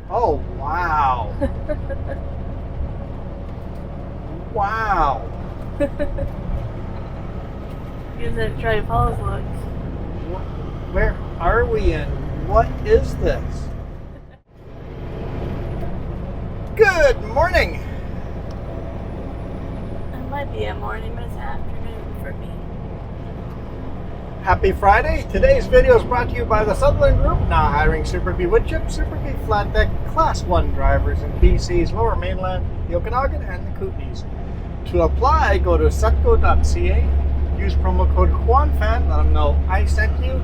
Oh, wow. Wow. Gives that Dry Falls look. Where are we and what is this? Good morning. It might be a morning, but it's afternoon for me. Happy Friday. Today's video is brought to you by the Sutherland Group, now hiring Super B wood chip, Super B flat deck, Class 1 drivers in BC's Lower Mainland, the Okanagan, and the Kootenays. To apply, go to sutco.ca, use promo code JuanFan, let them know I sent you,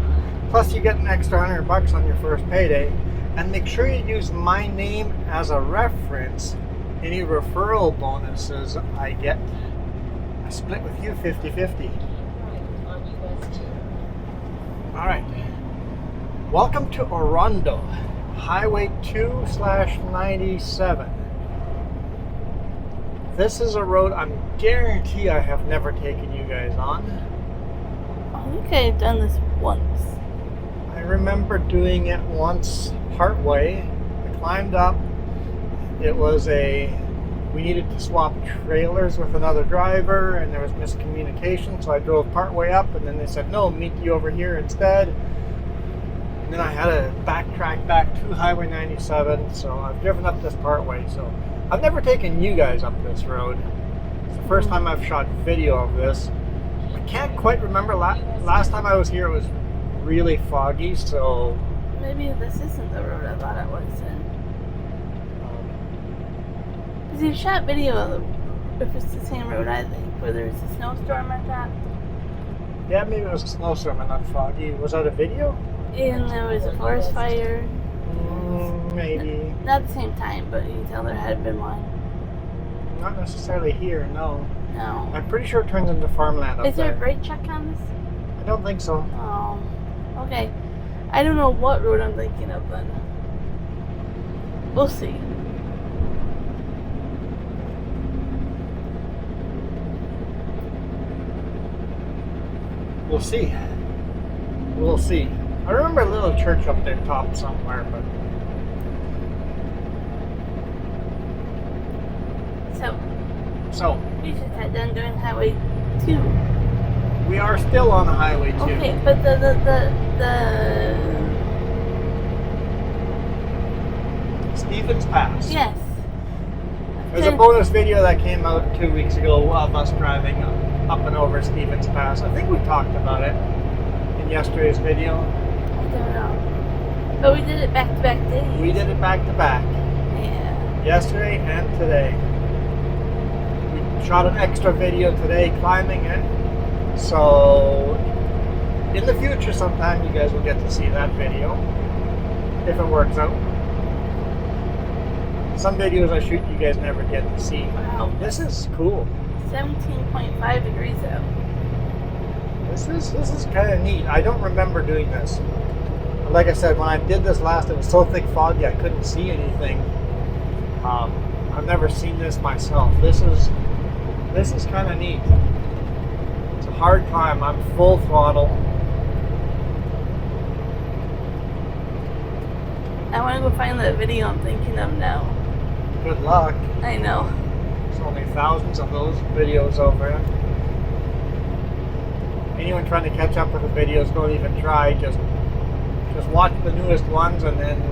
plus you get an extra $100 on your first payday, and make sure you use my name as a reference. Any referral bonuses I get, I split with you 50-50. Alright, welcome to Orondo, Highway 2/97. This is a road I guarantee I have never taken you guys on. I think I've done this once. I remember doing it once partway. I climbed up. It was we needed to swap trailers with another driver and there was miscommunication, so I drove partway up and then they said, no, meet you over here instead. And then I had to backtrack back to Highway 97, so I've driven up this partway. So I've never taken you guys up this road. It's the first time I've shot video of this. I can't quite remember, last time I was here it was really foggy, so... Maybe this isn't the road I thought it was in. Because you shot video of if it's the same road, I think, where there's a snowstorm at that. Yeah, maybe it was a snowstorm and not foggy. Was that a video? And there was a forest fire. Maybe. Not at the same time, but you can tell there had been one. Not necessarily here, no. No. I'm pretty sure it turns into farmland up there. Is there a brake check on this? I don't think so. Oh, okay. I don't know what road I'm thinking of then. We'll see. We'll see. We'll see. I remember a little church up there top somewhere, but... So, we just got done doing Highway 2. we are still on Highway 2. Okay, but the Stevens Pass. yes. There's a bonus video that came out 2 weeks ago of us driving up and over Stevens Pass. I think we talked about it in yesterday's video. I don't know. But we did it back to back days. We did it back to back. Yeah. Yesterday and today. We shot an extra video today climbing it. So in the future sometime you guys will get to see that video. If it works out. Some videos I shoot you guys never get to see. Wow. This is cool. 17.5 degrees out. This is kind of neat. I don't remember doing this. Like I said, when I did this last, it was so thick foggy I couldn't see anything. I've never seen this myself. This is kind of neat. It's a hard climb. I'm full throttle. I want to go find that video I'm thinking of now. Good luck. I know. There's only thousands of those videos out there. Anyone trying to catch up with the videos, don't even try. Just watch the newest ones and then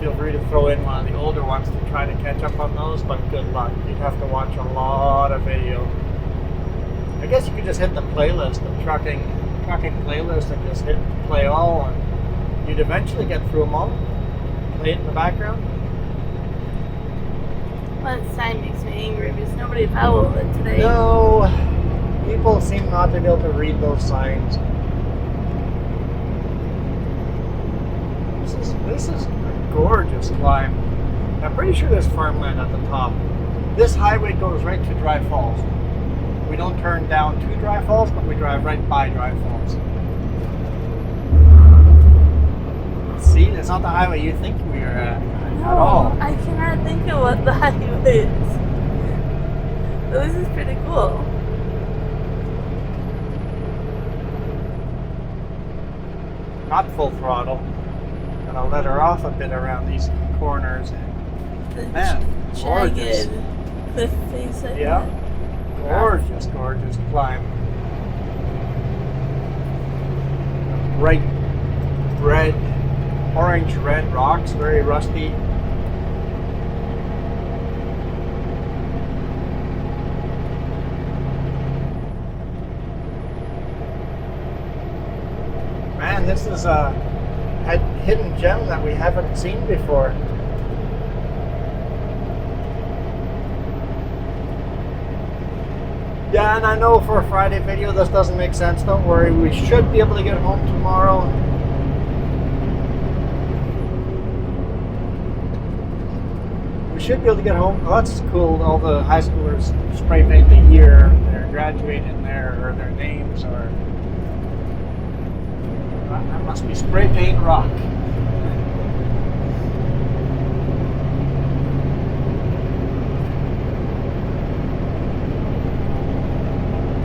feel free to throw in one of the older ones to try to catch up on those, but good luck. You'd have to watch a lot of video. I guess you could just hit the playlist, the trucking playlist, and just hit play all, and you'd eventually get through them all. Play it in the background. Well, that sign makes me angry because nobody followed it today. No, people seem not to be able to read those signs. This is a gorgeous climb. I'm pretty sure there's farmland at the top. This highway goes right to Dry Falls. We don't turn down to Dry Falls, but we drive right by Dry Falls. See, it's not the highway you think we are at. No, at all. I cannot think of what the highway is. But this is pretty cool. Not full throttle. Gotta let her off a bit around these corners. The Man, gorgeous. jagged cliff face. Like Yeah. that. Gorgeous, gorgeous climb. Bright red, orange red rocks, very rusty. Man, this is a hidden gem that we haven't seen before. Yeah, and I know for a Friday video this doesn't make sense. Don't worry, we should be able to get home tomorrow. We should be able to get home. Oh, that's cool. All the high schoolers spray paint the year they're graduating there, or their names, or that must be spray paint rock.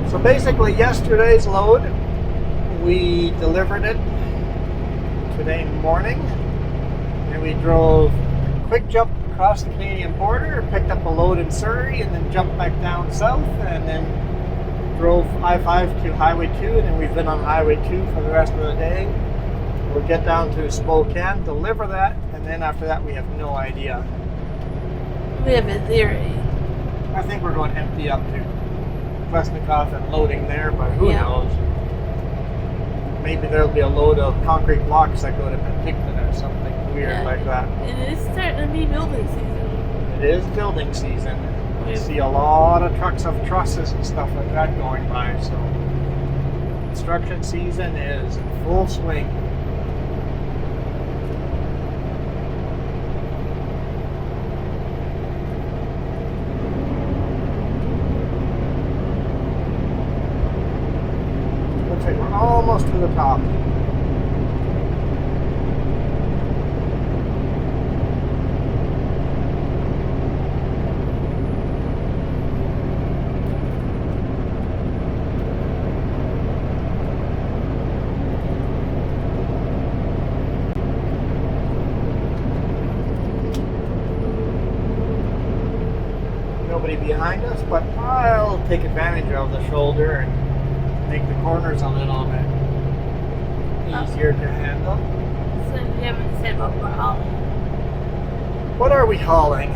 So basically, yesterday's load, we delivered it today morning, and we drove a quick jump across the Canadian border, picked up a load in Surrey, and then jumped back down south, and then drove I-5 to Highway 2, and then we've been on Highway 2 for the rest of the day. We'll get down to Spokane, deliver that, and then after that we have no idea. We have a theory. I think we're going empty up to Klesnikoff and loading there, but who knows? Maybe there'll be a load of concrete blocks that go to Penticton or something weird like that. It is starting to be building season. It is building season. We see a lot of trucks of trusses and stuff like that going by, so construction season is in full swing. Looks like we're almost to the top. Nobody behind us, but I'll take advantage of the shoulder and make the corners a little bit easier to handle. So we haven't said what we're hauling. What are we hauling?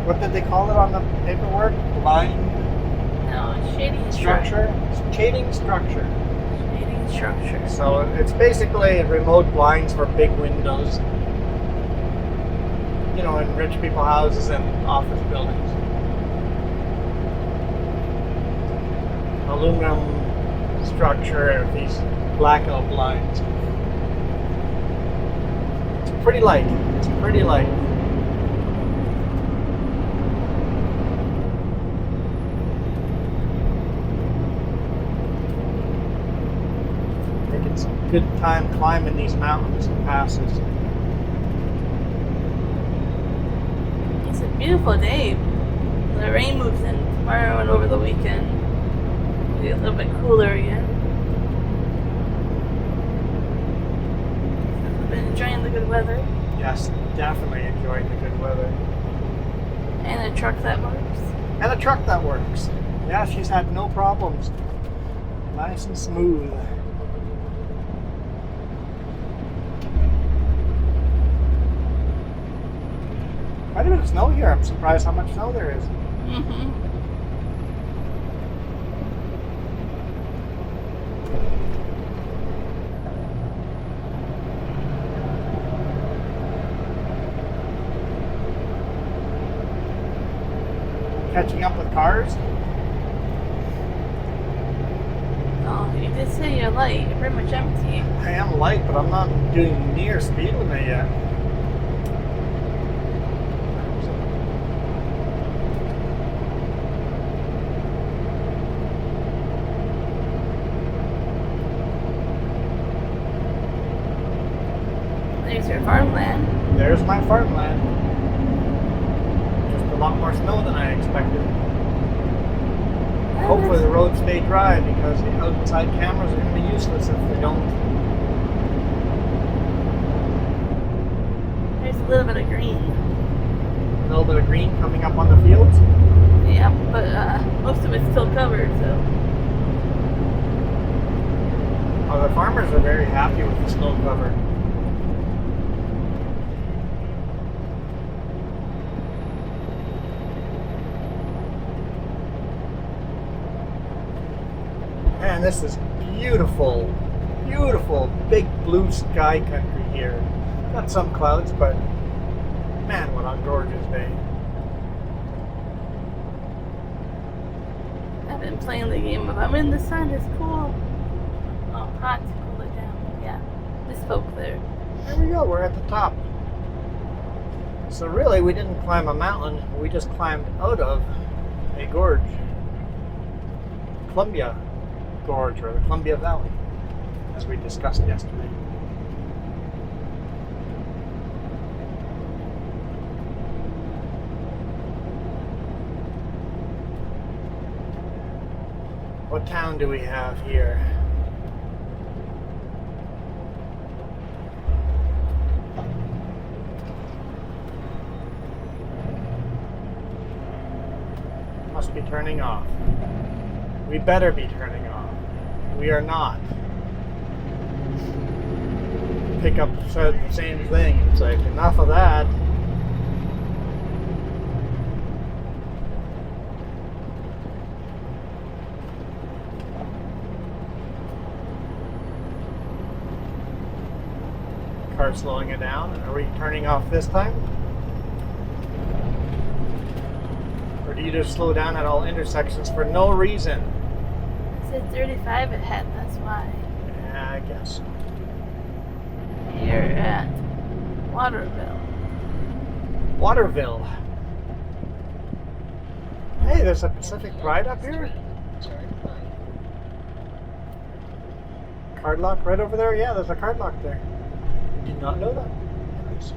What did they call it on the paperwork? Blind No, shading structure? Shading structure. Shading structure. So it's basically remote blinds for big windows. You know, in rich people houses and office buildings. Aluminum structure, these blackout blinds. It's pretty light. It's pretty light. Making some good time climbing these mountains and passes. It's a beautiful day. The rain moves in tomorrow and over the weekend. It'll get a little bit cooler again. I've been enjoying the good weather. Yes, definitely enjoying the good weather. And a truck that works. And a truck that works. Yeah, she's had no problems. Nice and smooth. Quite a bit of snow here. I'm surprised how much snow there is. Mm-hmm. Catching up with cars. Oh, you did say you're light. You're pretty much empty. I am light, but I'm not doing near speed limit yet. There's your farmland. There's my farmland. Just a lot more snow than I expected. Hopefully the roads stay dry because the outside cameras are going to be useless if they don't. There's a little bit of green. A little bit of green coming up on the fields. Yeah, but most of it's still covered, so. Oh, the farmers are very happy with the snow cover. Man, this is beautiful, beautiful, big blue sky country here. Got some clouds, but man, what a gorgeous day. I've been playing the game of I'm in the sun, it's cool. Oh, hot to cool it down. Yeah, misspoke there. There we go, we're at the top. So really, we didn't climb a mountain, we just climbed out of a gorge. Columbia Gorge, or the Columbia Valley, as we discussed yesterday. What town do we have here? Must be turning off. We better be turning off. We are not. Pickup said the same thing. It's like, enough of that. Car slowing it down. Are we turning off this time? Or do you just slow down at all intersections for no reason? I said 35 ahead, that's why. Yeah, I guess. You're at Waterville. Waterville. Hey, there's a Pacific Pride up here. Card lock right over there? Yeah, there's a card lock there. Did not know that. Nice.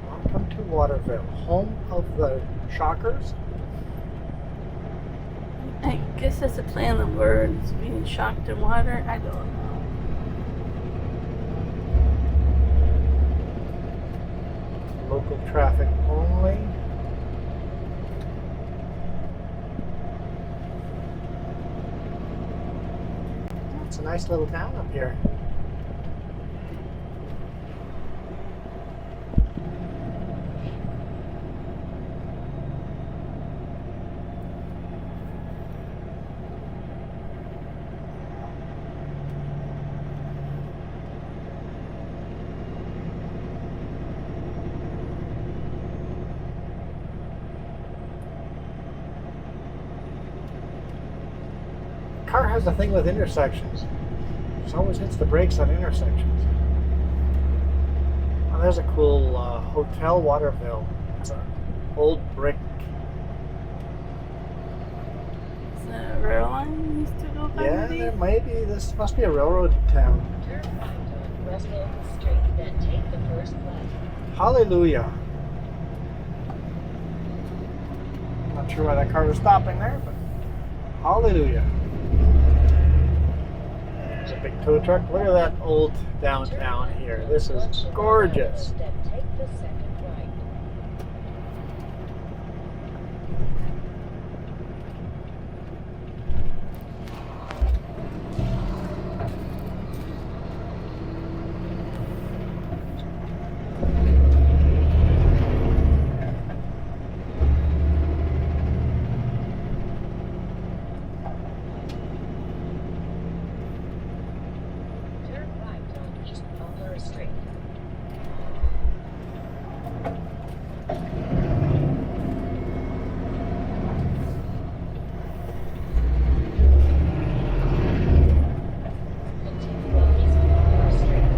Welcome to Waterville, home of the Shockers. I guess that's a play on the words, being shocked in water. I don't know. Local traffic only. It's a nice little town up here. Car has a thing with intersections. It always hits the brakes on intersections. Oh, there's a cool Hotel Waterville. It's an old brick. Is that a rail line used to go by? Yeah, maybe? there might be. This must be a railroad town. Turn right on Russell Street, then take the first left. Hallelujah. Not sure why that car was stopping there, but hallelujah. There's a big tow truck. Look at that old downtown here. This is gorgeous. Then take the second right. Turn right on East Palmer Street. Continue on East Palmer Street.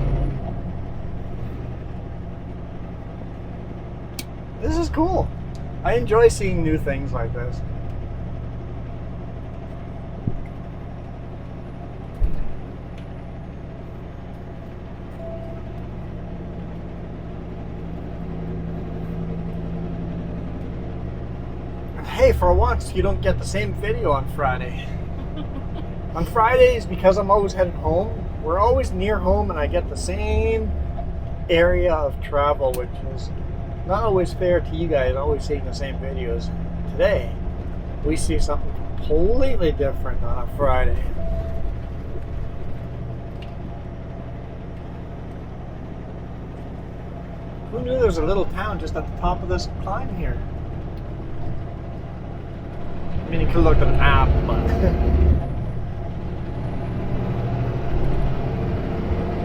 This is cool. I enjoy seeing new things like this. hey, for once, you don't get the same video on Friday. On Fridays, because I'm always headed home, we're always near home, and I get the same area of travel, which is not always fair to you guys, always seeing the same videos. Today, we see something completely different on a Friday. Who knew there was a little town just at the top of this climb here? I mean, you could look at an app, but...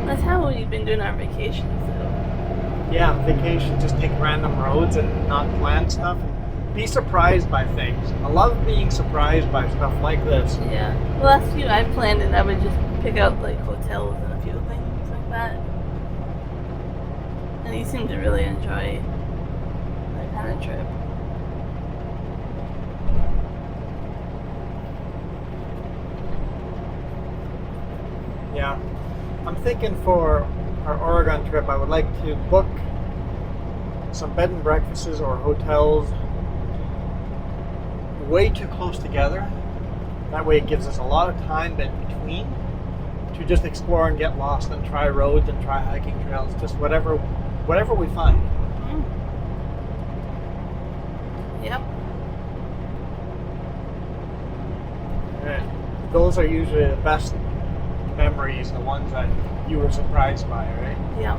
That's how we've been doing our vacations, though. Yeah, vacation, just take random roads and not plan stuff. Be surprised by things. I love being surprised by stuff like this. Yeah. The last few I planned, and I would just pick out like hotels and a few things like that. And you seem to really enjoy that kind of trip. Yeah. I'm thinking for our Oregon trip, I would like to book some bed and breakfasts or hotels way too close together. That way it gives us a lot of time in between to just explore and get lost and try roads and try hiking trails, just whatever we find. Mm. Yep. And those are usually the best memories, the ones that you were surprised by, right? Yeah.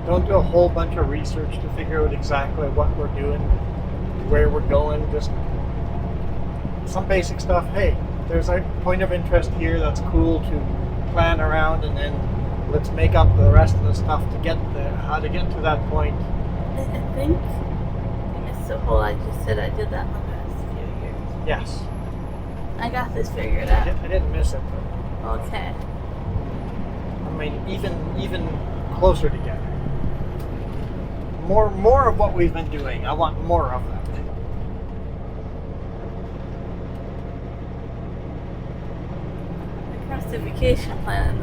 Don't do a whole bunch of research to figure out exactly what we're doing, where we're going, just some basic stuff. Hey, there's a point of interest here that's cool to plan around, and then let's make up the rest of the stuff to get there, how to get to that point. I think you missed the whole, I just said I did that in the past few years. Yes. I got this figured out. I didn't miss it, but Okay. I mean, even closer together. More of what we've been doing. I want more of that. Across the vacation plan,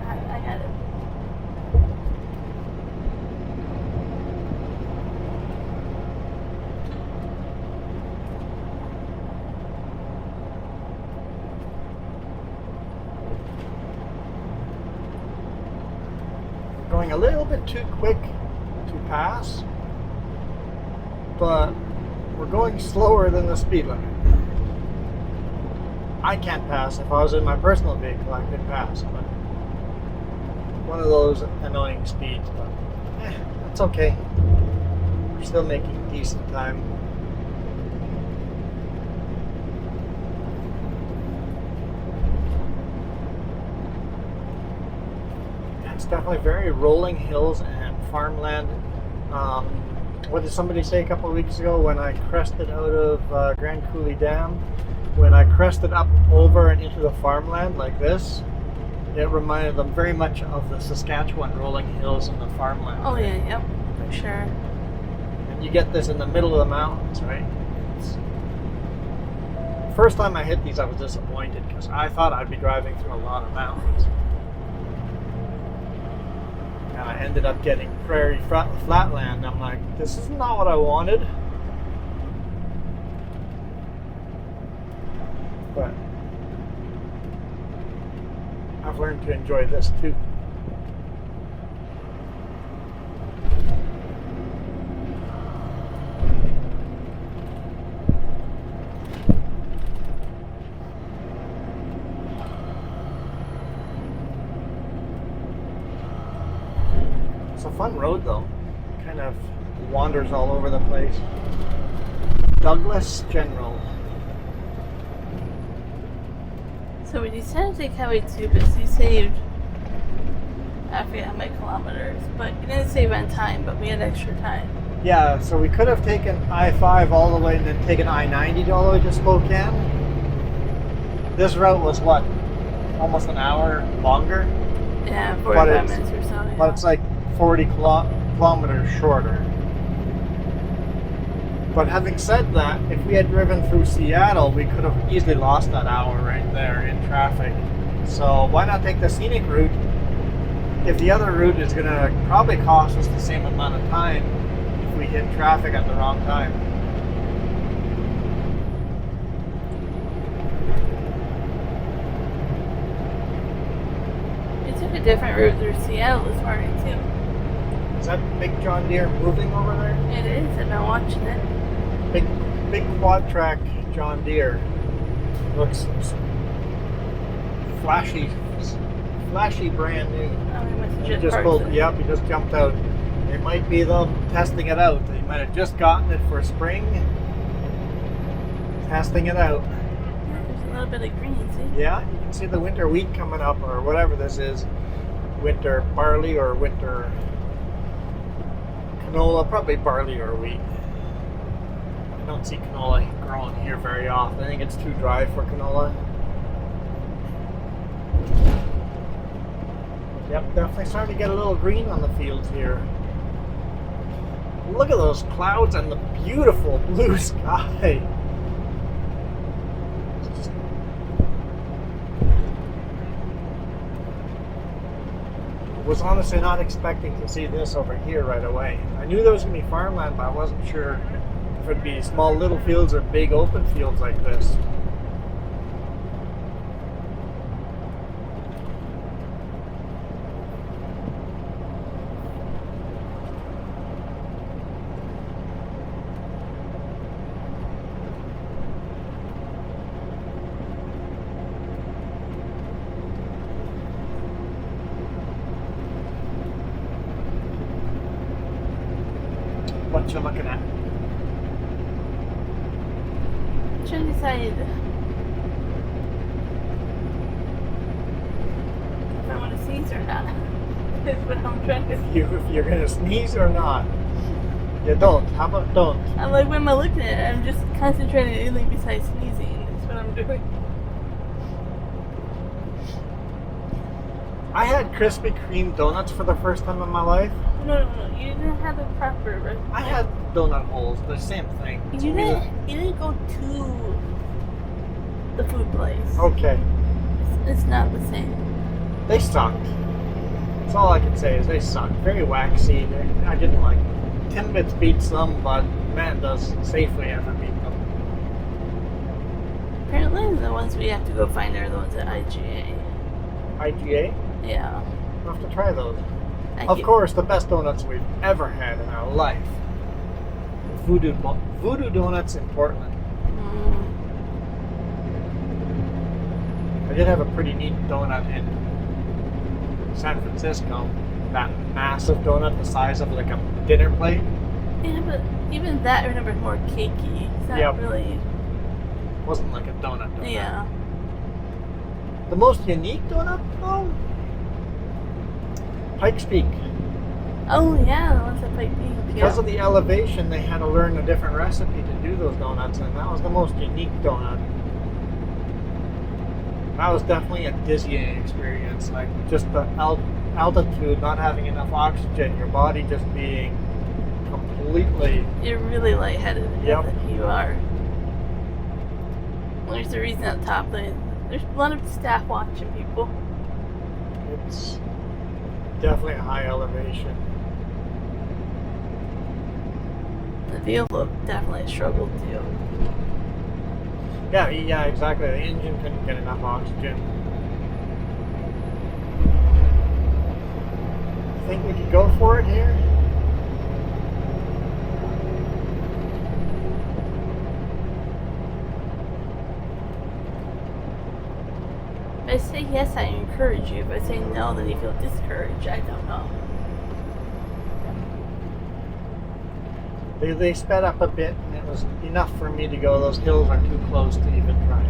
I got it. Going a little bit too quick to pass, but we're going slower than the speed limit. I can't pass. If I was in my personal vehicle, I could pass, but one of those annoying speeds, but that's okay. We're still making decent time. It's definitely very rolling hills and farmland. What did somebody say a couple of weeks ago when I crested out of Grand Coulee Dam? When I crested up over and into the farmland like this, it reminded them very much of the Saskatchewan rolling hills and the farmland. Oh yeah, yep, for sure. And you get this in the middle of the mountains, right? First time I hit these, I was disappointed because I thought I'd be driving through a lot of mountains. And I ended up getting prairie flatland. I'm like, this is not what I wanted. But I've learned to enjoy this too. It's a fun road though. Kind of wanders all over the place. Douglas General. So we decided to take Highway 2 because you saved, I forget how many kilometers, but you didn't save on time, but we had extra time. Yeah, so we could have taken I-5 all the way and then taken I-90 all the way to Spokane. This route was what? Almost an hour longer? Yeah, 45 minutes or so. Yeah. But it's like 40 kilometers shorter. But having said that, if we had driven through Seattle, we could have easily lost that hour right there in traffic. So why not take the scenic route if the other route is going to probably cost us the same amount of time? If we hit traffic at the wrong time. We took a different route through Seattle this morning too. Is that big John Deere moving over there? It is. I've been watching it. Big quad track John Deere. Looks flashy brand new. Oh, we must have He just just parked pulled, it. yep, he just jumped out. It might be them testing it out. They might have just gotten it for spring. Testing it out. Yeah, there's a little bit of green, see? Yeah, you can see the winter wheat coming up, or whatever this is. Winter barley or winter canola, probably barley or wheat. I don't see canola growing here very often. I think it's too dry for canola. Yep, definitely starting to get a little green on the fields here. Look at those clouds and the beautiful blue sky. Was honestly not expecting to see this over here right away. I knew there was going to be farmland, but I wasn't sure if it'd be small little fields or big open fields like this. What you looking at? I'm trying to decide if I want to sneeze or not. That's what I'm trying to. If you're gonna sneeze or not. You don't. How about don't? I'm like, what am I looking at? I'm just concentrating on anything besides sneezing. That's what I'm doing. I had Krispy Kreme donuts for the first time in my life. No, you didn't have the proper. I had donut holes, the same thing. You didn't go to the food place. Okay, It's not the same. they sucked. That's all I can say is they sucked. Very waxy. I didn't like them. Timbits beats them, but man does Safeway ever beat them. Apparently, the ones we have to go find are the ones at IGA. IGA? Yeah. We'll have to try those. I Of get- course, the best donuts we've ever had in our life. Voodoo Donuts in Portland. Mm, I did have a pretty neat donut in San Francisco. That massive donut the size of like a dinner plate. yeah, but even that I remember more cakey. It's not Yep. really. Wasn't like a donut. Yeah. The most unique donut, though? Pikes Peak. Oh yeah, the ones at Pike Peak. Because Yeah. of the elevation, they had to learn a different recipe to do those donuts, and that was the most unique donut. That was definitely a dizzying experience. Like, just the altitude, not having enough oxygen, your body just being completely... You're really lightheaded. Yep. You are. Well, there's a reason at the top. There's a lot of staff watching people. It's definitely a high elevation. The vehicle definitely struggled too. Yeah, exactly. The engine couldn't get enough oxygen. Think we could go for it here? If I say yes, I encourage you. If I say no, then you feel discouraged. I don't know. They sped up a bit, and it was enough for me to go. Those hills are too close to even try.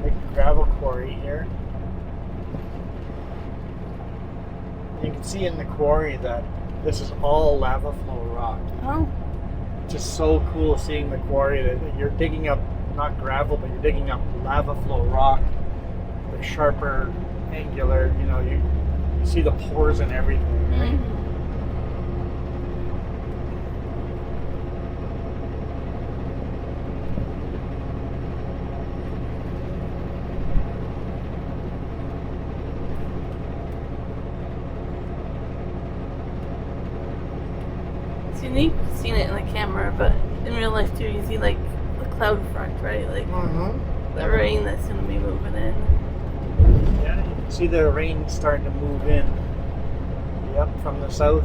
Big gravel quarry here. You can see in the quarry that this is all lava flow rock. Oh, Just so cool seeing the quarry that you're digging up not gravel, but you're digging up lava flow rock. The sharper, angular, you see the pores and everything, right? mm-hmm. It's unique seeing it in the camera, but in real life too, you see like the cloud front, right? Like the rain that's gonna be moving in. Yeah, you can see the rain starting to move in. Yep, from the south.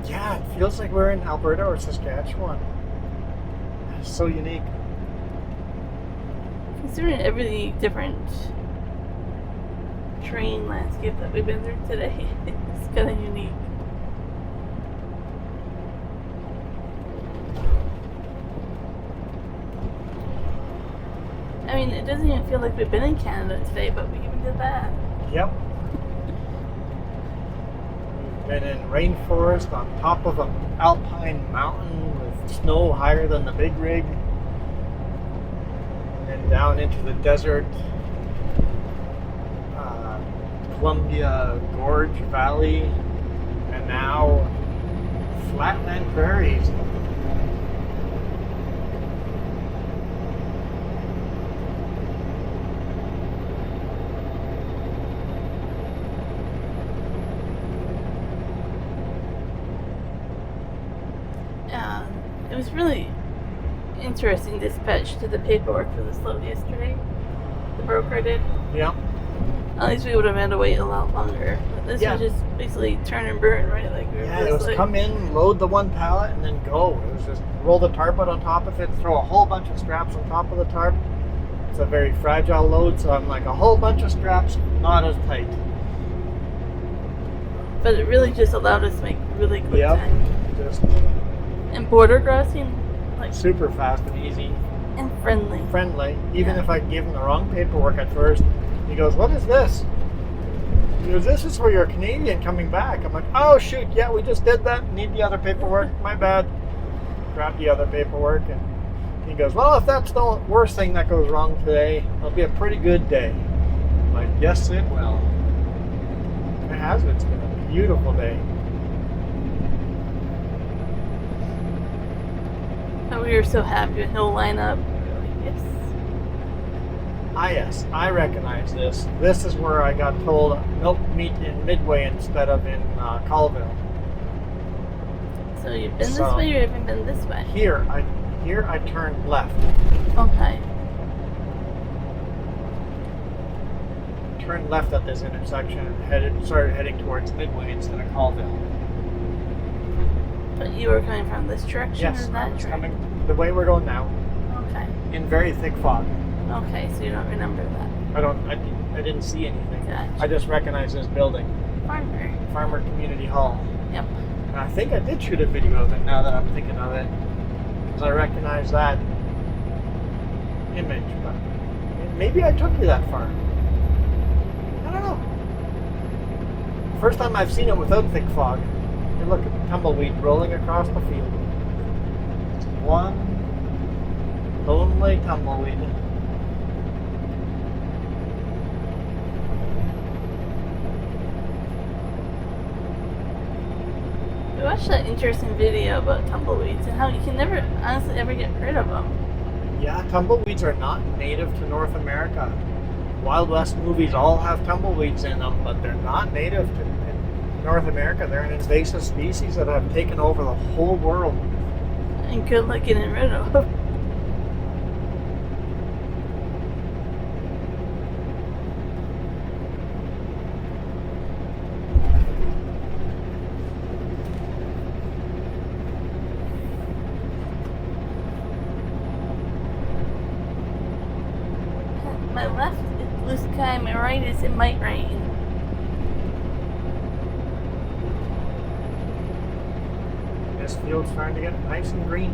Yeah, it feels like we're in Alberta or Saskatchewan. It's so unique. Considering every different terrain landscape that we've been through today, it's kind of unique. I mean, it doesn't even feel like we've been in Canada today, but we even did that. Yep. We've been in rainforest on top of an alpine mountain with snow higher than the big rig. And then down into the desert, Columbia Gorge Valley, and now flatland prairies. It was really interesting dispatch to the paperwork for this load yesterday. The broker did. Yeah. At least we would have had to wait a lot longer. But this was just basically turn and burn, right? Like we were Yeah, it just was like, come in, load the one pallet, and then go. It was just roll the tarp out on top of it, throw a whole bunch of straps on top of the tarp. It's a very fragile load, so I'm like, a whole bunch of straps, not as tight. But it really just allowed us to make really quick time. Just And border crossing, like super fast and easy. and friendly. Friendly. Even Yeah. if I gave him the wrong paperwork at first, he goes, "What is this?" He goes, "This is for your Canadian coming back." I'm like, "Oh shoot, yeah, we just did that. Need the other paperwork. My bad." Grab the other paperwork, and he goes, "Well, if that's the worst thing that goes wrong today, it'll be a pretty good day." I'm like, "Yes, it will." It has. It's been a beautiful day. And we were so happy with no lineup. We were like, yes. Yes, I recognize this. This is where I got told, nope, meet in Midway instead of in Colville. So you've been So- this way or you haven't been this way? Here I turned left. Okay. Turned left at this intersection and started heading towards Midway instead of Colville. But you were coming from this direction Yes, or I that was direction? coming the way we're going now, Okay. in very thick fog. Okay, so you don't remember that. I didn't see anything. Gotcha. I just recognize this building, Farmer. Farmer Community Hall. Yep. And I think I did shoot a video of it now that I'm thinking of it, because I recognize that image. But maybe I took you that far. I don't know. First time I've seen it without thick fog. You look at the tumbleweed rolling across the field. Just one lonely tumbleweed. We watched that interesting video about tumbleweeds and how you can never honestly ever get rid of them. Yeah, tumbleweeds are not native to North America. Wild West movies all have tumbleweeds in them, but they're not native to North America. They're an invasive species that have taken over the whole world. And good luck getting rid of them. My left is blue sky, my right is it might rain. This field's starting to get nice and green.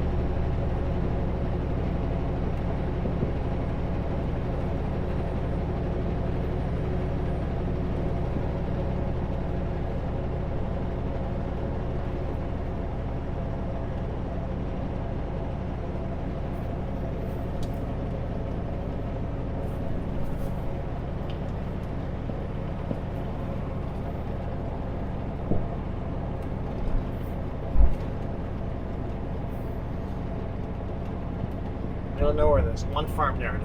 middle of nowhere, there's one farmyard.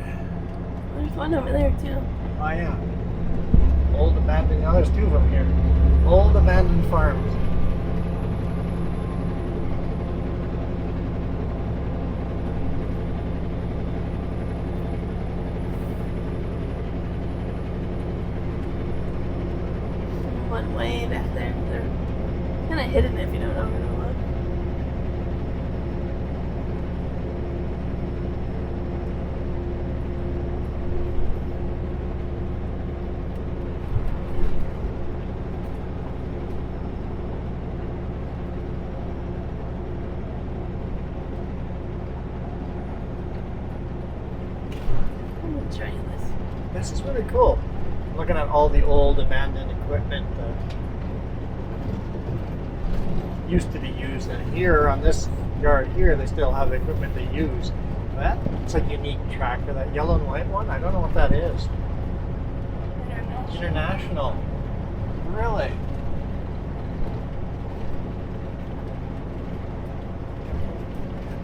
There's one over there too. Oh yeah. Old abandoned, oh, there's two of them here. Old abandoned farms. One way back there. They're kind of hidden if you don't know where to look. I'm gonna try this. This is really cool. Looking at all the old abandoned equipment that used to be used, and here on this yard here, they still have equipment they use. That's a unique tractor, that yellow and white one. I don't know what that is. International. Really?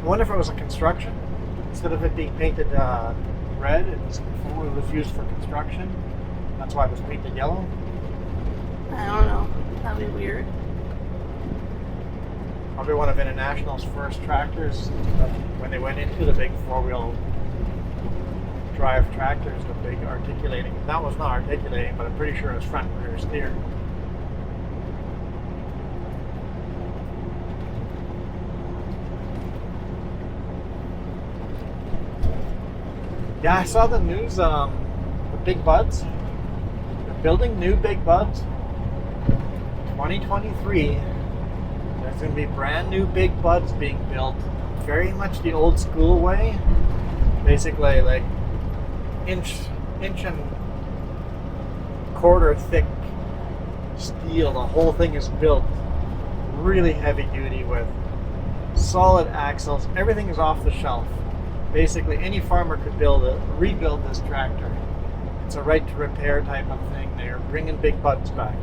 I wonder if it was a construction. Instead of it being painted red, it was used for construction. That's why it was painted yellow. I don't know. That'd be weird. Probably one of International's first tractors. When they went into the big four-wheel drive tractors, the big articulating. That was not articulating, but I'm pretty sure it was front and rear steer. Yeah, I saw the news, the Big Buds. They're building new Big Buds. 2023. There's going to be brand new Big Buds being built. Very much the old school way. Basically, like inch and quarter thick steel. The whole thing is built really heavy duty with solid axles. Everything is off the shelf. Basically, any farmer could rebuild this tractor. It's a right to repair type of thing. They're bringing Big Buds back,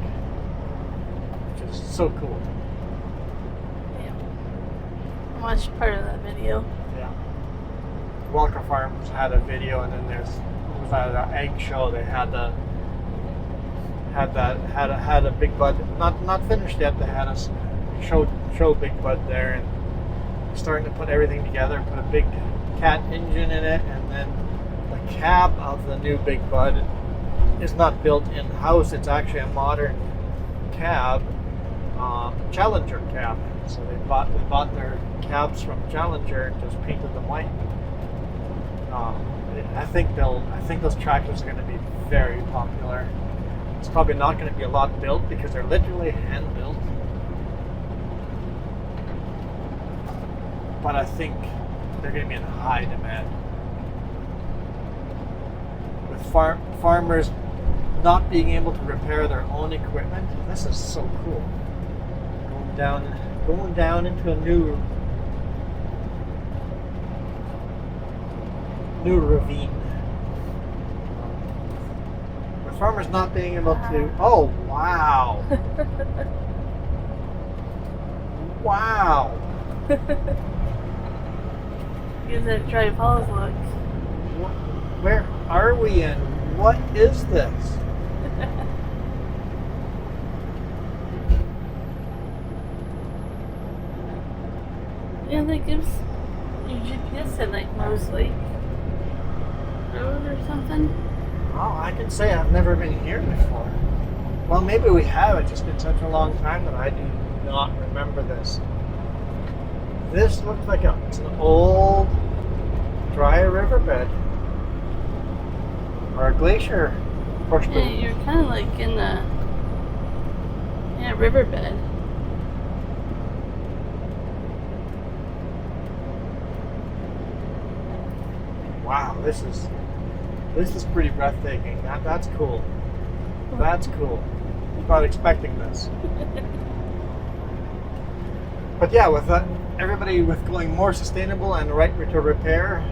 which is so cool. Yeah. I watched part of that video. Yeah. Walker Farms had a video, and then it was at an egg show. They had a Big Bud, not finished yet. They had us show Big Bud there, and starting to put everything together. Put a big cat engine in it, and then the cab of the new Big Bud is not built in-house. It's actually a modern cab, Challenger cab. So they bought their cabs from Challenger and just painted them white. I think those tractors are going to be very popular. It's probably not going to be a lot built because they're literally hand built, but I think they're going to be in high demand. With farmers not being able to repair their own equipment, this is so cool. Going down into a new ravine. With farmers not being able to. Oh wow! Wow! Use that dry pause look. Where are we and what is this? Yeah, that gives your GPS at like Mosley Road or something. Oh, I can say I've never been here before. Well, maybe we have. It's just been such a long time that I do not remember this. This looks like it's an old dry riverbed or a glacier. Yeah, you're kind of like in the riverbed. Wow, this is pretty breathtaking. That's cool. That's cool. Not expecting this. But yeah, with everybody with going more sustainable and right to repair,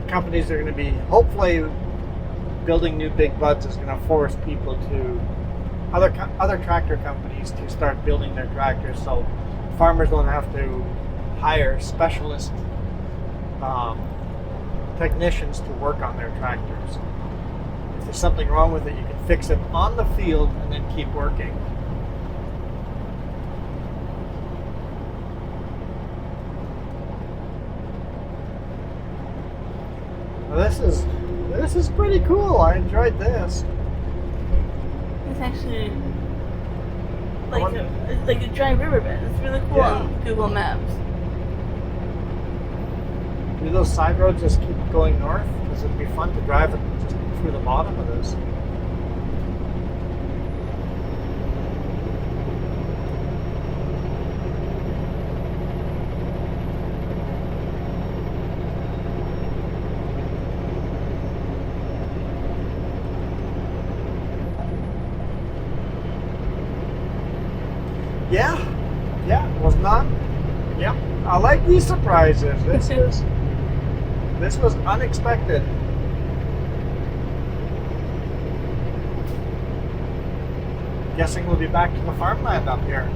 companies are going to be hopefully building new Big Buds is going to force people to other tractor companies to start building their tractors, so farmers don't have to hire specialist technicians to work on their tractors. If there's something wrong with it, you can fix it on the field and then keep working. Well, this is pretty cool. I enjoyed this. It's actually like a dry riverbed. It's really cool Yeah. on Google Maps. Do those side roads just keep going north? Because it'd be fun to drive it just through the bottom of this. Yeah, was not. Yep, I like these surprises. This was unexpected. Guessing we'll be back to the farmland up here.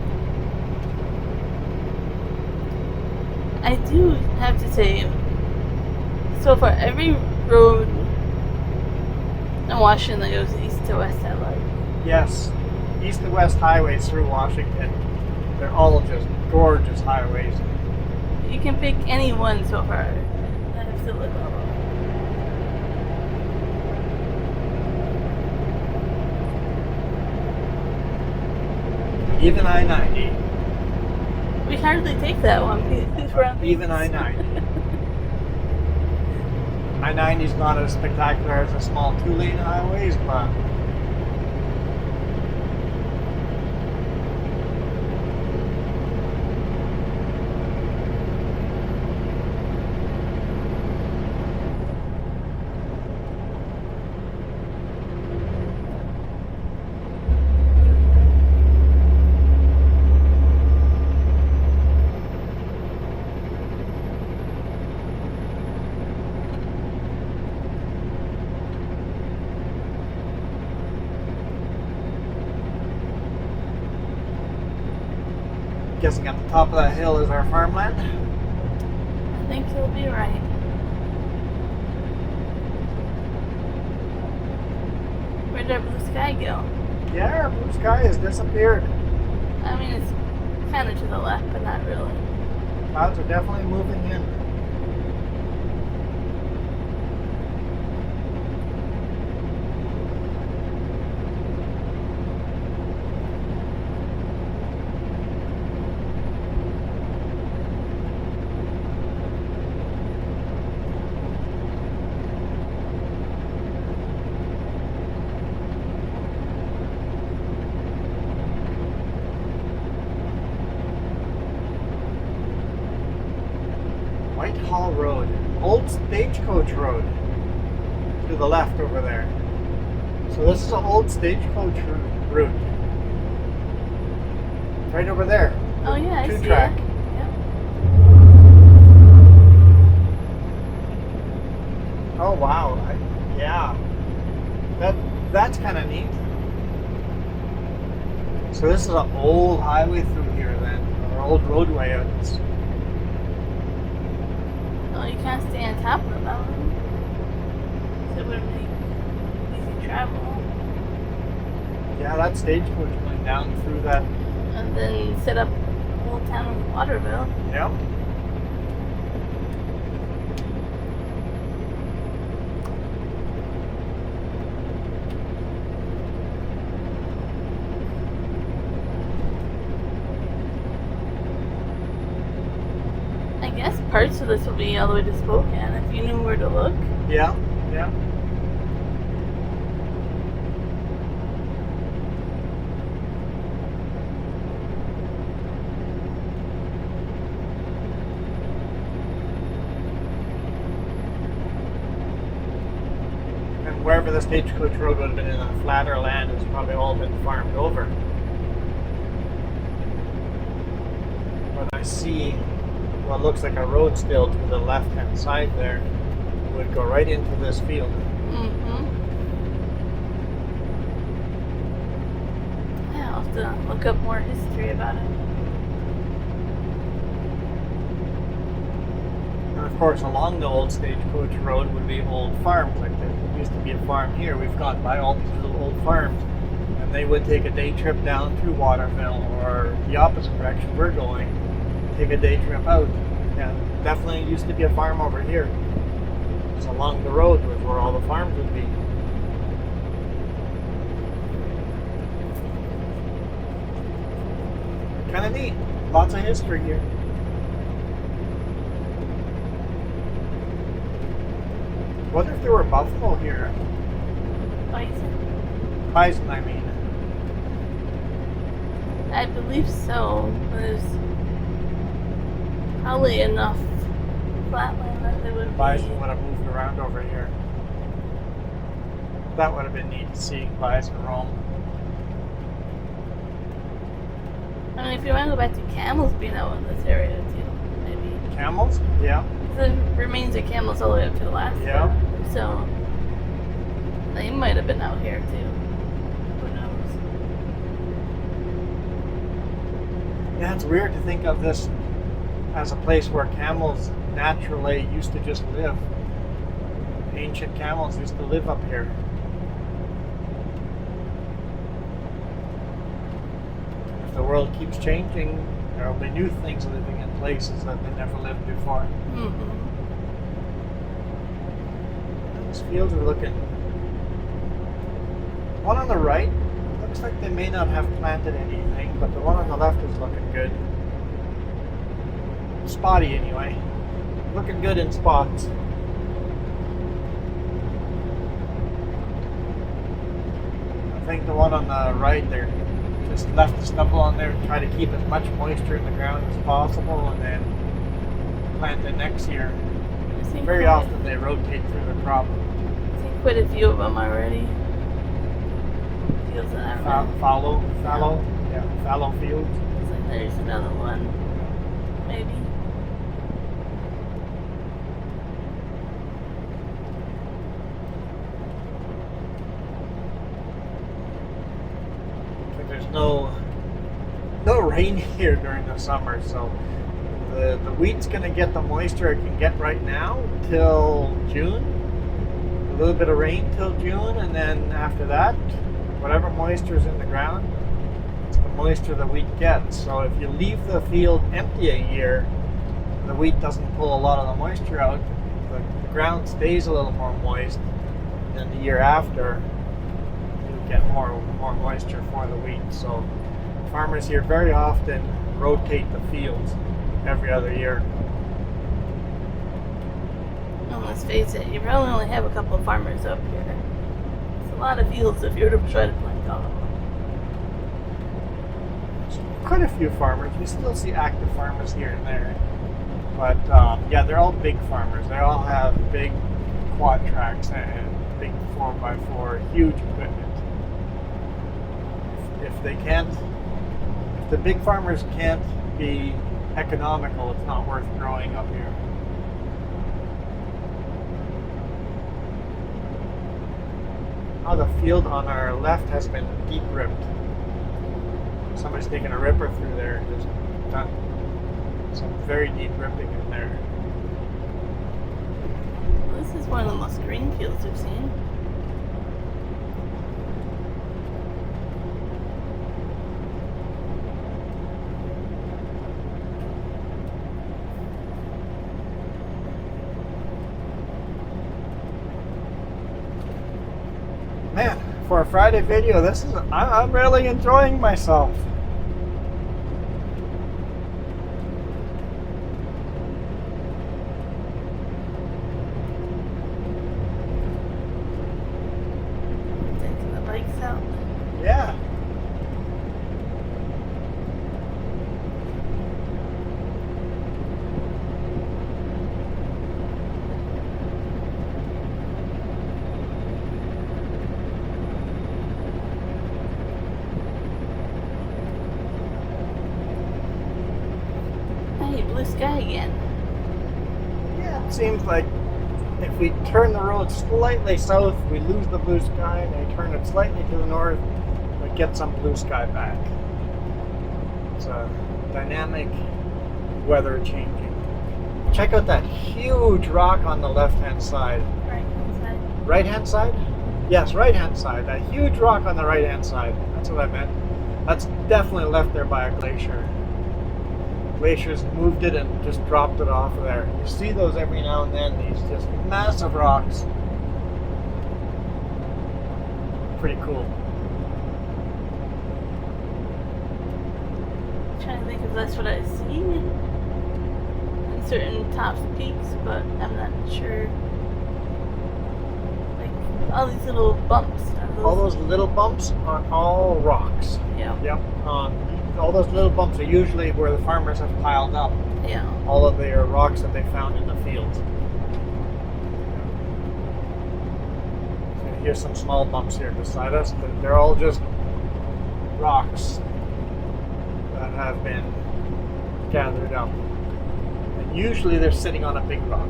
I do have to say, so far every road in Washington that goes east to west I like. Yes, east to west highways through Washington. They're all just gorgeous highways. You can pick any one so far. I have to look all over. Even I-90. We hardly take that one because we're on Even I-90. I-90 is not as spectacular as the small two-lane highways, but guessing at the top of that hill is our farmland. I think you'll be right. Where'd our blue sky go? Yeah, our blue sky has disappeared. I mean, it's kind of to the left, but not really. Clouds are definitely moving in. Whitehall Road, Old Stagecoach Road, to the left over there. So this is an old stagecoach route. Right over there. Oh yeah, I Two see track. it. Yep. Oh wow, yeah. That's kind of neat. So this is an old highway through here then, or old roadway. Oh, you can't stay on top of the mountain. So it would make easy travel. Yeah, that stagecoach went down through that. And then set up Old Town of Waterville. Yep. I guess parts of this will be all the way to Spokane if you knew where to look. Yeah. Yeah. And wherever the stagecoach road would have been in a flatter land has probably all been farmed over. But I see what looks like a road still to the left-hand side there. It would go right into this field. Mm-hmm. Yeah, I'll have to look up more history about it. Now, if of course, along the old stagecoach road would be old farms. Like there used to be a farm here. We've gone by all these little old farms, and they would take a day trip down through Waterville, or the opposite direction we're going, take a day trip out. Yeah, definitely used to be a farm over here. It's along the road was where all the farms would be. Kind of neat. Lots of history here. Wonder if there were buffalo here. Bison. Bison, I mean. I believe so. There's probably enough flatland that there would Bison be. would have moved around over here. That would have been neat to see bison roam. I mean, if you want to go back to camels being out in this area too, maybe. Camels? Yeah. The remains of camels all the way up to Alaska. Yeah. So they might have been out here too. Who knows? Yeah, it's weird to think of this as a place where camels naturally used to just live. Ancient camels used to live up here. If the world keeps changing, there will be new things living in places that they never lived before. Mm-hmm. These fields are looking. One on the right looks like they may not have planted anything, but the one on the left is looking good. Spotty anyway. Looking good in spots. I think the one on the right there just left the stubble on there to try to keep as much moisture in the ground as possible and then plant it next year. Very often they rotate through the crop. I've seen quite a few of them already. Fields that I Fallow fields. So there's another one. Maybe. There's no rain here during the summer, so the wheat's going to get the moisture it can get right now till June. A little bit of rain till June, and then after that, whatever moisture is in the ground, it's the moisture the wheat gets. So if you leave the field empty a year, the wheat doesn't pull a lot of the moisture out. The ground stays a little more moist. Then the year after, you get more moisture for the wheat. So farmers here very often rotate the fields every other year. And let's face it, you probably only have a couple of farmers up here. It's a lot of fields if you were to try to plant all of them. Quite a few farmers. We still see active farmers here and there. But yeah, they're all big farmers. They all have big quad tracks and big 4x4, huge equipment. If the big farmers can't be economical, it's not worth growing up here. Now the field on our left has been deep ripped. Somebody's taken a ripper through there and just done some very deep ripping in there. This is one of the most green fields we've seen. Man, for a Friday video, I'm really enjoying myself. Taking the bikes out. Yeah. Hey, blue sky again. Yeah, it seems like if we turn the road slightly south, we lose the blue sky, and we turn it slightly to the north, we get some blue sky back. It's a dynamic weather changing. check out that huge rock on the left-hand side. Right inside. Right-hand side? Yes, right-hand side. That huge rock on the right-hand side. That's what I meant. That's definitely left there by a glacier. Glaciers moved it and just dropped it off of there. You see those every now and then, these just massive rocks. Pretty cool. I'm trying to think if that's what I see in certain top peaks, but I'm not sure. Like all these little bumps. All those little bumps are all rocks. Yeah. Yep. All those little bumps are usually where the farmers have piled up Yeah. all of their rocks that they found in the fields. Here's some small bumps here beside us, but they're all just rocks that have been gathered up. And usually they're sitting on a big rock.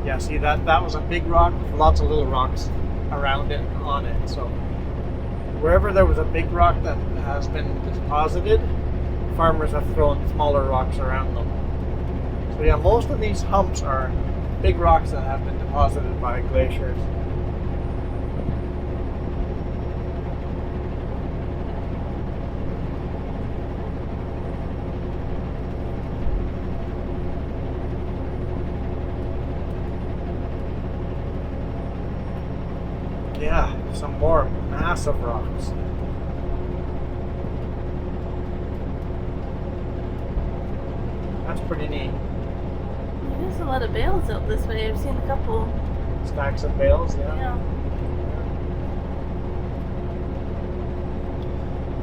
Yeah, see that was a big rock with lots of little rocks around it, on it. So wherever there was a big rock that has been deposited, farmers have thrown smaller rocks around them. So yeah, most of these humps are big rocks that have been deposited by glaciers. Yeah, some more massive rocks. That's pretty neat. There's a lot of bales out this way. I've seen a couple. Stacks of bales, yeah. Yeah.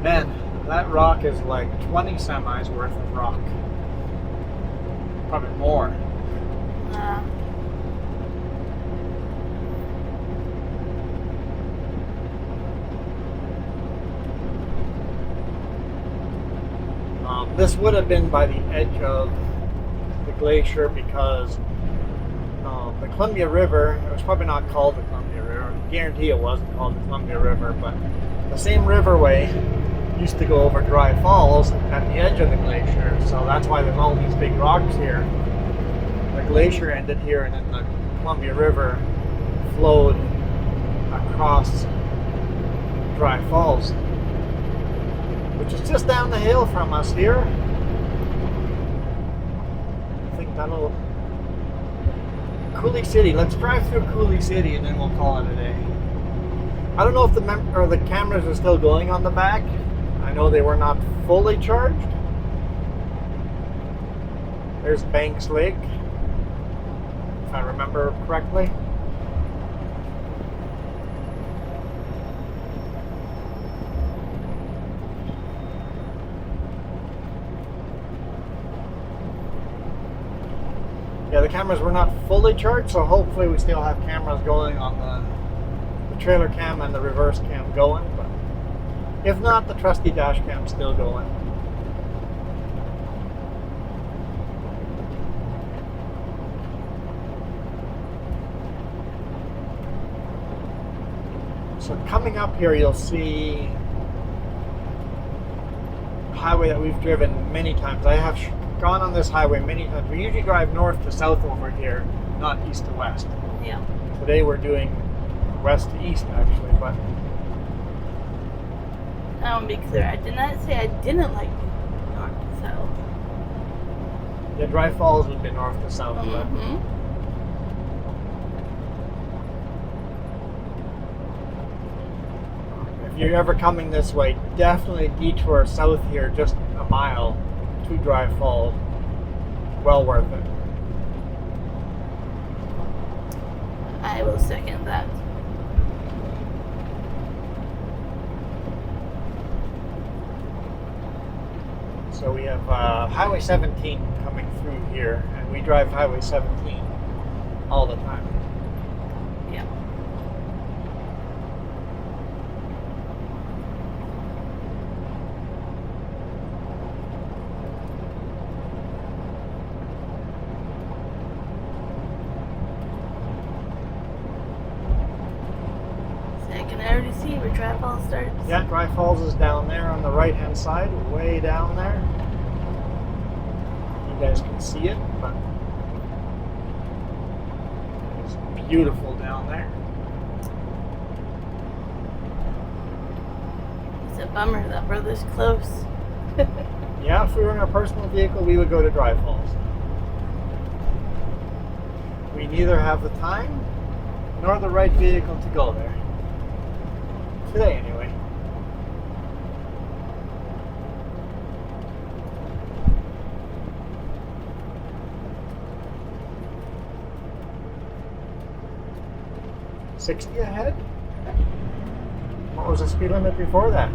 Man, that rock is like 20 semis worth of rock. Probably more. This would have been by the edge of the glacier because the Columbia River, it was probably not called the Columbia River. I guarantee it wasn't called the Columbia River, but the same riverway used to go over Dry Falls at the edge of the glacier, so that's why there's all these big rocks here. The glacier ended here, and then the Columbia River flowed across Dry Falls, which is just down the hill from us here. I think that'll... Coulee City. Let's drive through Coulee City and then we'll call it a day. I don't know if the cameras are still going on the back. I know they were not fully charged. There's Banks Lake, if I remember correctly. Yeah, the cameras were not fully charged, so hopefully we still have cameras going on the trailer cam and the reverse cam going, but if not, the trusty dash cam's still going. So coming up here, you'll see a highway that we've driven many times. I have gone on this highway many times. We usually drive north to south over here, not east to west. Yeah. Today we're doing west to east, actually, but I want to be clear. I did not say I didn't like north to south. yeah, Dry Falls would be north to south. But if you're ever coming this way, definitely detour south here just a mile to Dry Falls. Well worth it. I will second that. So we have Highway 17 coming through here, and we drive Highway 17 all the time. Yeah. So I can already see where Dry Falls starts. Yeah, Dry Falls is down there on the right-hand side, way down there. You guys can see it, but beautiful down there. It's a bummer that we're this close. Yeah, if we were in our personal vehicle, we would go to Dry Falls. We neither have the time nor the right vehicle to go there. Today, anyway. $60 ahead? What was the speed limit before that?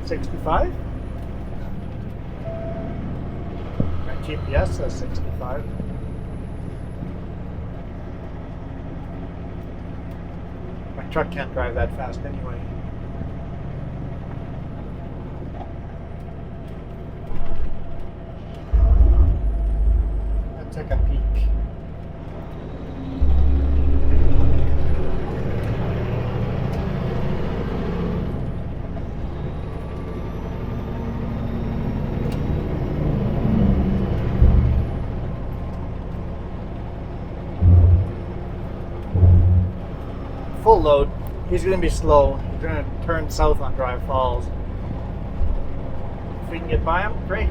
65? My GPS says 65. My truck can't drive that fast anyway. Let's take a peek. Full load. He's going to be slow. He's going to turn south on Dry Falls. If we can get by him, great.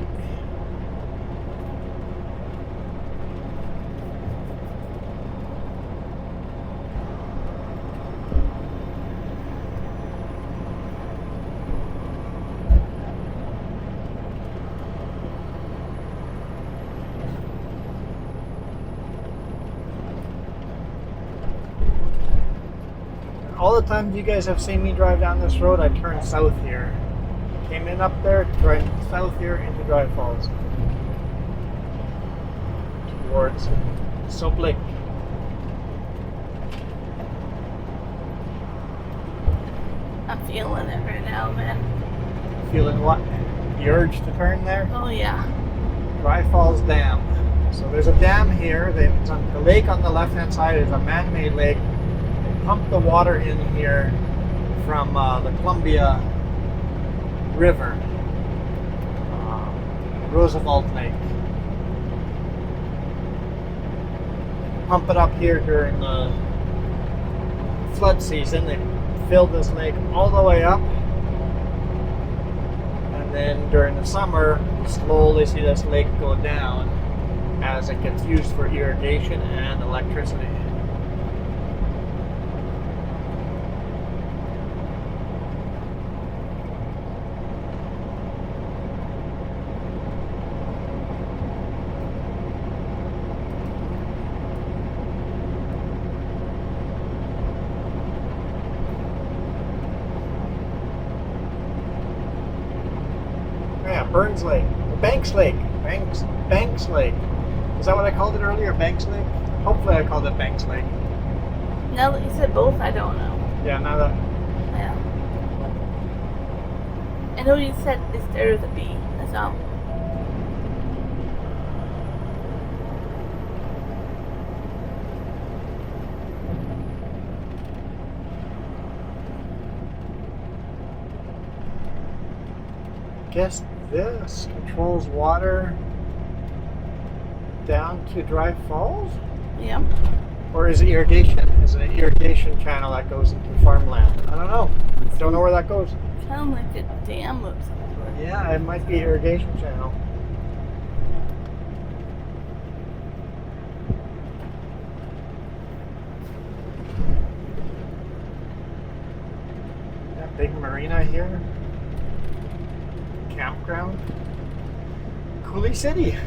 All the times you guys have seen me drive down this road, I turn south here. Came in up there, turned south here into Dry Falls. Towards Soap Lake. I'm feeling it right now, man. Feeling what? The urge to turn there? Oh yeah. Dry Falls Dam. So there's a dam here. It's on the lake on the left-hand side is a man-made lake. They pump the water in here from the Columbia River, Roosevelt Lake. Pump it up here during the flood season. They fill this lake all the way up, and then during the summer, you slowly see this lake go down as it gets used for irrigation and electricity. Burns Lake, Banks Lake, Banks Lake. Is that what I called it earlier, Banks Lake? Hopefully I called it Banks Lake. Now that you said both, I don't know. Yeah, now that... Yeah. I know you said it started with a B. That's all. Guess this controls water down to Dry Falls? Yeah. Or is it irrigation? Is it an irrigation channel that goes into farmland? I don't know. Don't know where that goes. Kind of like a dam of some sort. Yeah, it might be irrigation channel. That big marina here. Campground. Coulee City.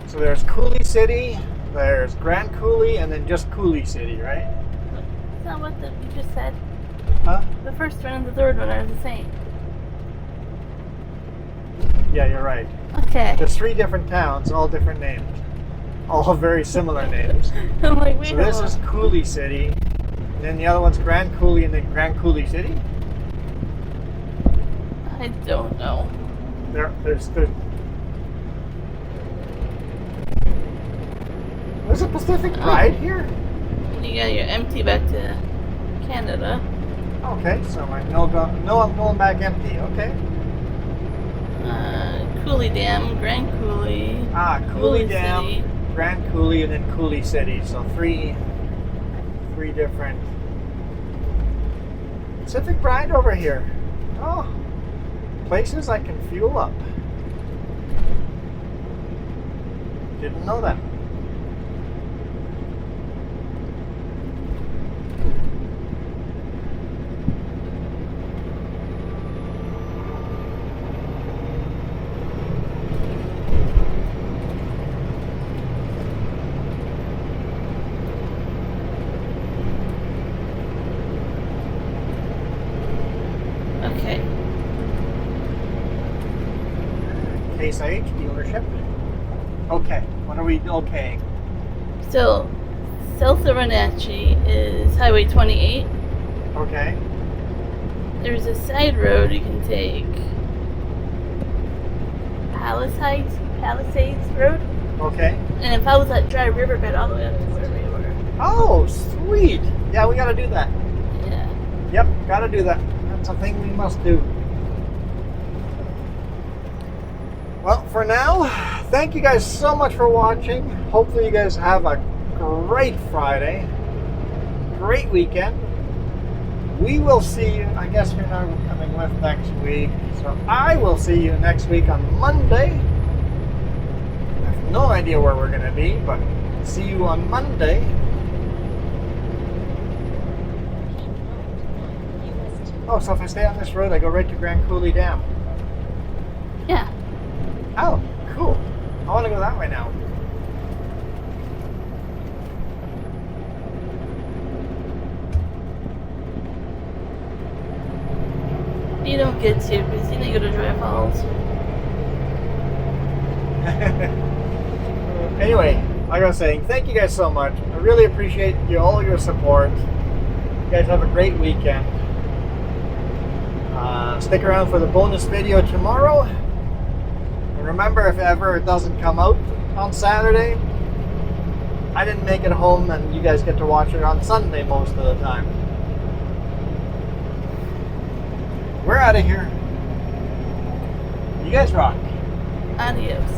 So there's Coulee City, there's Grand Coulee, and then just Coulee City, right? Is that what you just said? Huh? The first one and the third one are the same. Yeah, you're right. Okay. There's 3 different towns, all different names. All very similar names. I'm like, wait So a this is minute. Coulee City, and then the other one's Grand Coulee, and then Grand Coulee City. I don't know. There's a Pacific Pride here? You got your empty back to Canada. Okay, so no, I'm going back empty, okay. Coulee Dam, Grand Coulee. Coulee Dam, City. Grand Coulee, and then Coulee City. So three different. Pacific Bride over here. Oh, places I can fuel up. Didn't know that. Okay. Case H dealership. Okay, what are we okaying? So, south of Wenatchee is Highway 28. Okay. There's a side road you can take. Palisades Road. Okay. And it follows that dry riverbed all the way up to where we were. Oh, sweet. Yeah, we gotta do that. Yeah. Yep, gotta do that. That's a thing we must do. Well, for now, thank you guys so much for watching. Hopefully you guys have a great Friday. Great weekend. We will see you, I guess you're not coming with next week. So I will see you next week on Monday. I have no idea where we're going to be, but see you on Monday. Oh, so if I stay on this road, I go right to Grand Coulee Dam. Yeah. Oh, cool. I want to go that way now. You don't get to because you need to go to Dry Falls. Anyway, like I was saying, thank you guys so much. I really appreciate all your support. You guys have a great weekend. Stick around for the bonus video tomorrow. And remember, if ever it doesn't come out on Saturday, I didn't make it home and you guys get to watch it on Sunday most of the time. We're out of here. You guys rock. Adios.